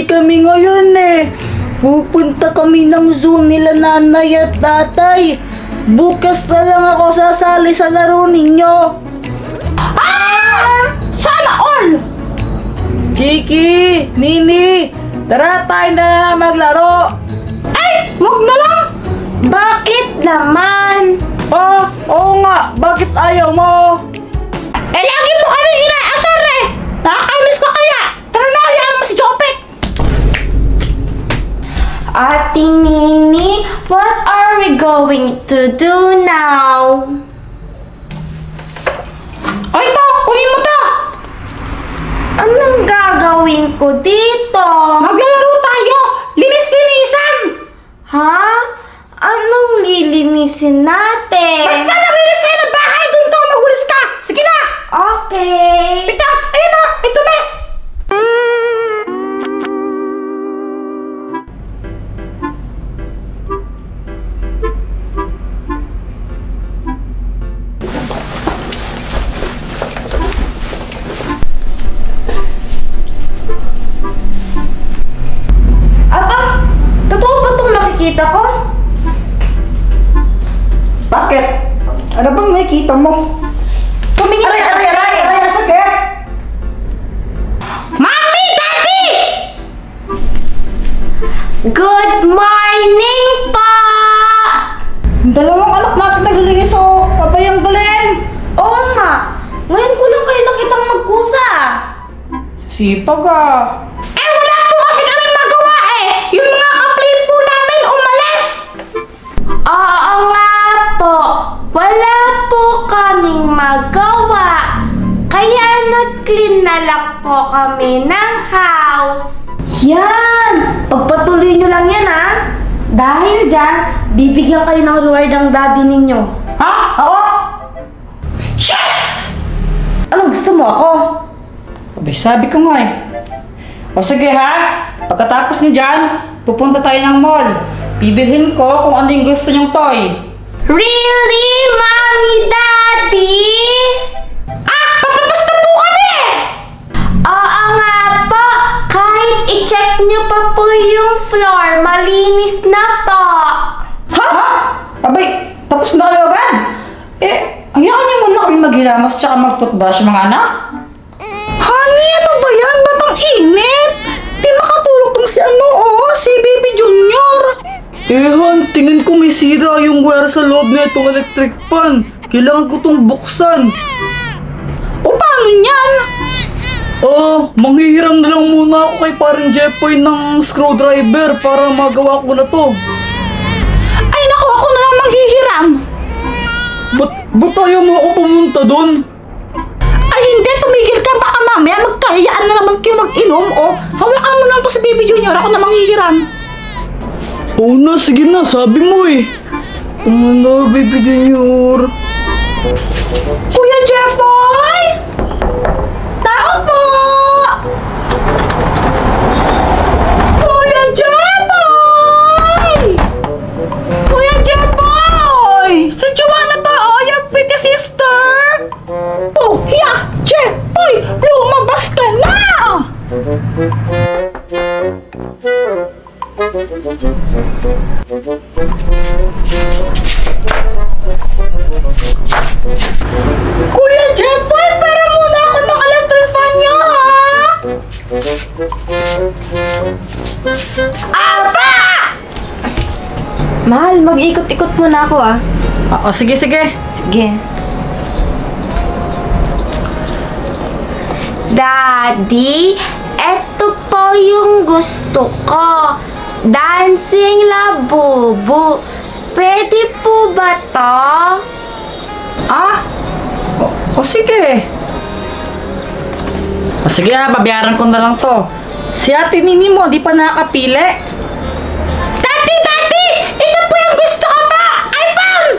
busy kami ngayon eh. Pupunta kami ng zoo nila nanay at tatay. Bukas na lang ako sasali sa laro ninyo. Sana all! Chiki, Nini, tara tayo na lang maglaro. Ay, wag na lang! Bakit naman? Oo nga, bakit ayaw mo? Eh, lagi mo kami inaasar eh! Nakakamiss ko kaya! Tara na, hayaan mo si Jopek! Ate Nini, what are we going to do now? Ay, ito! Kunin mo to! Anong gagawin ko dito? Maglalaro tayo! Linis-linisan! Ha? Anong lilinisin natin? Basta naglinis tayo ng bahay! Doon to! Magwalis ka! Sige na! Okay. Ito! Ayun na! Ito na! Aba, totoo ba itong nakikita ko? Bakit? Ano bang nakikita mo? Tumingin ka. Aray, sakit! Mami! Daddy! Good morning po! Dalawang anak natin naglilinis o. Abay ang galing. Oo nga. Ngayon ko lang kayo nakitang magkusa. Sipag ah. Eh, wala po kasi kami magawa eh! Yung mga kaplit po namin umalis! Oo nga po. Wala po kaming magawa. Kaya nag-clean na lang po kami ng house. Yan! Pagpatuloy nyo lang yan ha. Dahil dyan, bibigyan kayo ng reward ng daddy ninyo. Ha? Ako? Yes! Anong gusto mo ako? Abay, sabi ko nga eh. O sige ha, pagkatapos nyo dyan, pupunta tayo ng mall. Bibilhin ko kung ano yung gusto nyong toy. Really, Mommy, Daddy? Patapos na po kami! Oo nga po. Kahit i-check nyo pa po yung floor, malinis na po. Ha? Abay, tapos na kayo agad? Eh, hayaan niyo muna kami maghilamas tsaka mag-toothbrush mga anak. Honey, ano ba yan? Ba't ang init? Di makatulog tong si Baby Junior. Han, tingin ko may sira yung wire sa loob na itong electric fan. Kailangan ko itong buksan. O paano yan? Manghihiram na lang muna ako kay paring Jeffoy ng screwdriver para magawa ko na to. Ay naku, ako na lang manghihiram. Ba't ayaw mo ako pumunta doon? Ay hindi, tumigil ka. Baka mamaya magkahiyaan na naman kayo mag-inom. O, hawakan mo lang to si Baby Junior. Ako na manghihiram. Oo na, sige na, sabi mo eh. Ano, Baby Junior? Kuya Jeffoy! Tao po! Kuya Jeffoy! Kuya Jeffoy! Si Joanna to, your pretty sister! Oh, yeah! Jeffoy! Lumabas ka na! Kuya Jeffoy, pera muna ako ng electric fan niyo, ha? Aba! Mahal, mag-ikot-ikot muna ako ah. Sige. Sige. Daddy, eto po yung gusto ko. Dancing Labubu. Pwede po ba to? Sige. Sige babayaran ko na lang to. Si Ate Nini mo, di pa nakakapili. Daddy! Ito po yung gusto ko pa! iPhone!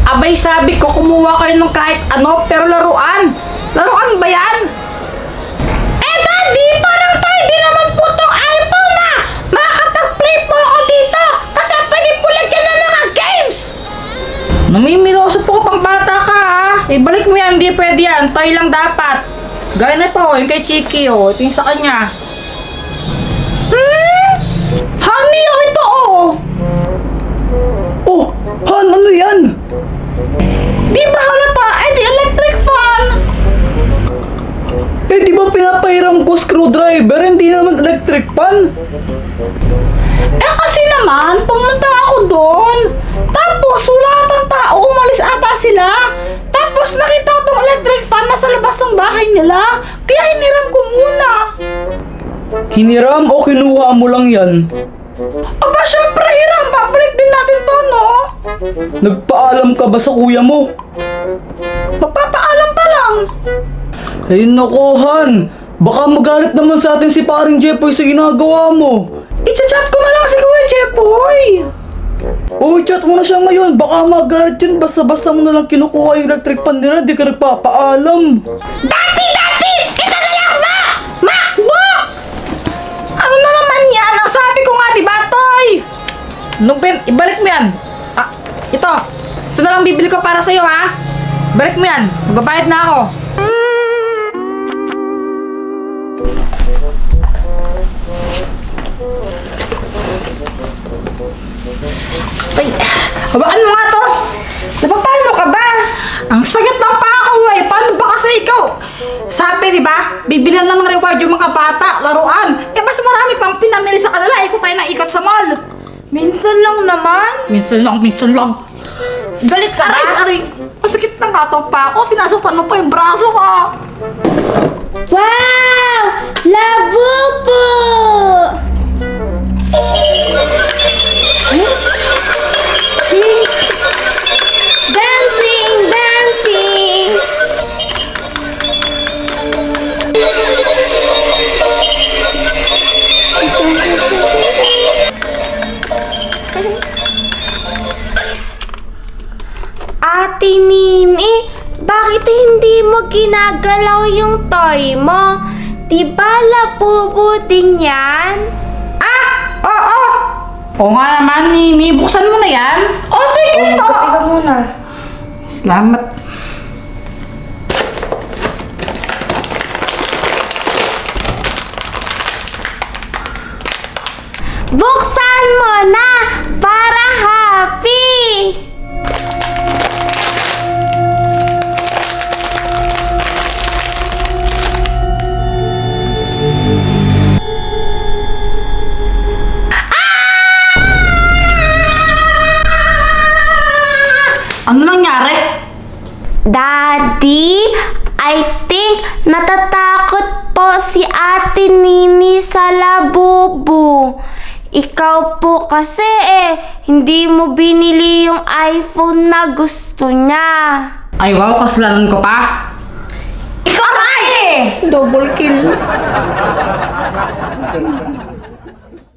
Abay, sabi ko kumuha kayo ng kahit ano, pero laruan. Laruan ba yan? Daddy! Parang tayo din naman po tong iPhone na! Makakapag-play po ako dito! Kasi pwede po lagyan ng mga games! Namimiloso po pang bata ka ha. Ibalik mo yan, di pwede yan. Toy lang dapat. Gaya na to, yung kay Chiki ito yung sa kanya. screwdriver, hindi naman electric pan. Eh kasi naman, pumunta ako doon. Tapos wala atang tao, umalis ata sila. Tapos nakita ko tong electric fan nasa labas ng bahay nila. Kaya hiniram ko muna. Hiniram o kinuha mo lang yan? Aba, syempre hiram. Babalik din natin to, no? Nagpaalam ka ba sa kuya mo? Magpapaalam pa lang. Ay nako, Han. Baka magalit naman sa atin si paring Jepoy sa ginagawa mo. I-chat ko na lang si Kuya Jepoy. Uy, chat mo na siya ngayon. Baka magalit yun. Basta-basta mo na lang kinukuha yung electric pan nila. Di ka nagpapaalam. Dati! Ito na lang ba? Makbo! Ano na naman yan? Ang sabi ko nga, diba, Toy? Ben, ibalik mo yan. Ah, ito. Ito na lang bibili ko para sa'yo, ha? Balik mo yan. Magbabayad na ako. Ay, habaan mo nga to. Napapano ka ba? Ang sakit ng pako eh. Paano ba kasi ikaw? Sabi, di ba? Bibilan lang ng reward yung mga bata, laruan. Eh, mas marami pang pinamili sa kanila. Ikot tayo ng ikot sa mall. Minsan lang naman. Minsan lang. Galit ka na? Aray, ang sakit ng katong pa ako. Sinasaktan mo pa yung braso ko. Wow! Labubu! Dancing! Ate Nini, bakit hindi mo ginagalaw yung toy mo? Diba labubu din yan? Oo! Oo nga naman, Nini. Buksan mo na yan. Oh, sige to! Magkapiga muna. Salamat. Buksan mo na para happy! Ano nangyari? Daddy, I think natatakot po si Ate Nini sa labubu. Ikaw po kasi hindi mo binili yung iPhone na gusto niya. Ay, wow, kasalanan ko pa. Ikaw na eh! Double kill.